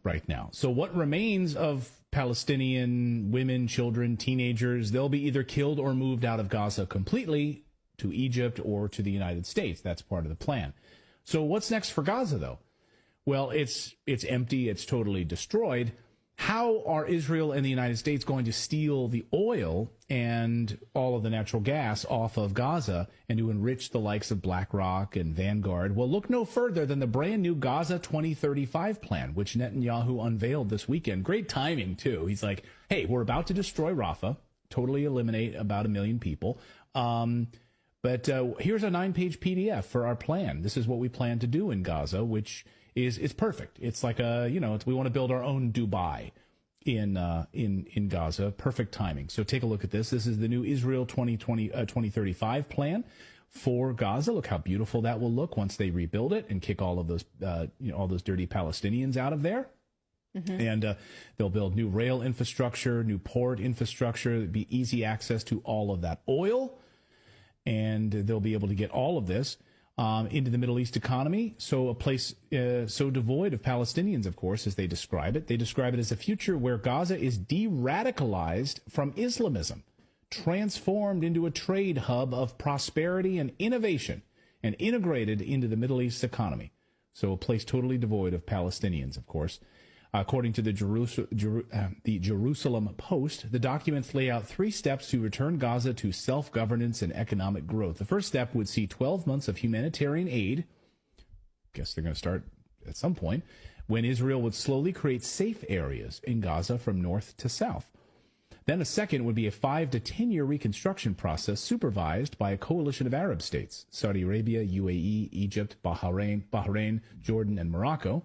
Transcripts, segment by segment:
right now. So what remains of Palestinian women, children, teenagers, they'll be either killed or moved out of Gaza completely to Egypt or to the United States. That's part of the plan. So what's next for Gaza, though? Well, it's empty. It's totally destroyed. How are Israel and the United States going to steal the oil and all of the natural gas off of Gaza and to enrich the likes of BlackRock and Vanguard? Well, look no further than the brand new Gaza 2035 plan, which Netanyahu unveiled this weekend. Great timing, too. He's like, hey, we're about to destroy Rafah, totally eliminate about 1 million people. But here's a 9-page PDF for our plan. This is what we plan to do in Gaza, which it's perfect. It's like we want to build our own Dubai in Gaza. Perfect timing. So take a look at this. This is the new Israel 2035 plan for Gaza. Look how beautiful that will look once they rebuild it and kick all of those all those dirty Palestinians out of there. Mm-hmm. And they'll build new rail infrastructure, new port infrastructure. There'll be easy access to all of that oil, and they'll be able to get all of this into the Middle East economy. So a place so devoid of Palestinians, of course, as they describe it. They describe it as a future where Gaza is de-radicalized from Islamism, transformed into a trade hub of prosperity and innovation, and integrated into the Middle East economy. So a place totally devoid of Palestinians, of course. According to the Jerusalem Post, the documents lay out 3 steps to return Gaza to self-governance and economic growth. The first step would see 12 months of humanitarian aid. Guess they're going to start at some point, when Israel would slowly create safe areas in Gaza from north to south. Then a second would be a 5 to 10 year reconstruction process supervised by a coalition of Arab states: Saudi Arabia, UAE, Egypt, Bahrain, Jordan, and Morocco.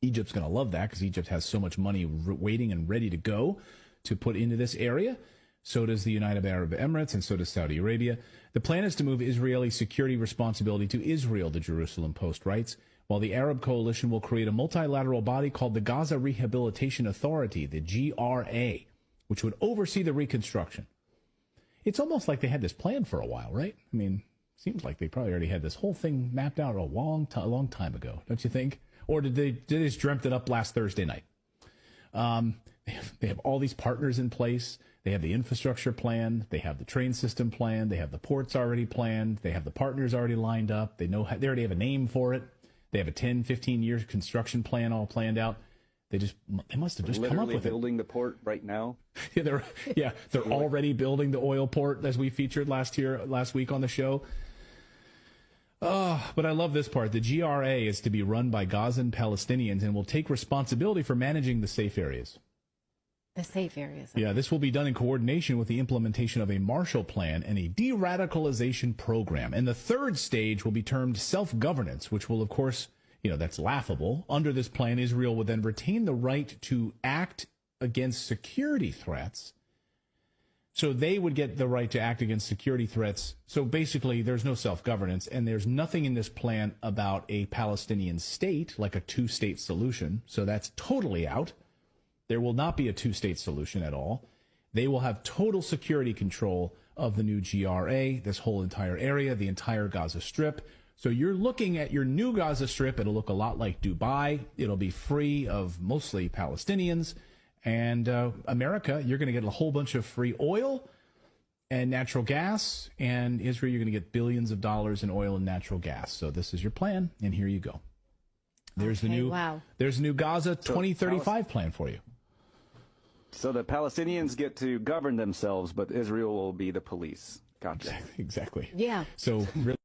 Egypt's going to love that because Egypt has so much money waiting and ready to go to put into this area. So does the United Arab Emirates, and so does Saudi Arabia. The plan is to move Israeli security responsibility to Israel, the Jerusalem Post writes, while the Arab coalition will create a multilateral body called the Gaza Rehabilitation Authority, the GRA, which would oversee the reconstruction. It's almost like they had this plan for a while, right? I mean, seems like they probably already had this whole thing mapped out a long time ago, don't you think? Or did they just dreamt it up last Thursday night? They have all these partners in place. They have the infrastructure plan. They have the train system plan. They have the ports already planned. They have the partners already lined up. They already have a name for it. They have a 10, 15-year construction plan all planned out. They must have just come up with it. Literally building the port right now. They're already building the oil port, as we featured last week on the show. But I love this part. The GRA is to be run by Gazan Palestinians and will take responsibility for managing the safe areas. The safe areas. Yeah, this will be done in coordination with the implementation of a Marshall Plan and a de-radicalization program. And the third stage will be termed self-governance, which will, of course, that's laughable. Under this plan, Israel would then retain the right to act against security threats. So they would get the right to act against security threats. So basically, there's no self-governance, and there's nothing in this plan about a Palestinian state, like a 2-state solution. So that's totally out. There will not be a 2-state solution at all. They will have total security control of the new GRA, this whole entire area, the entire Gaza Strip. So you're looking at your new Gaza Strip. It'll look a lot like Dubai. It'll be free of mostly Palestinians. And America, you're going to get a whole bunch of free oil and natural gas. And Israel, you're going to get billions of dollars in oil and natural gas. So this is your plan, and here you go. There's the new Gaza 2035 plan for you. So the Palestinians get to govern themselves, but Israel will be the police. Gotcha. Exactly. Yeah. So really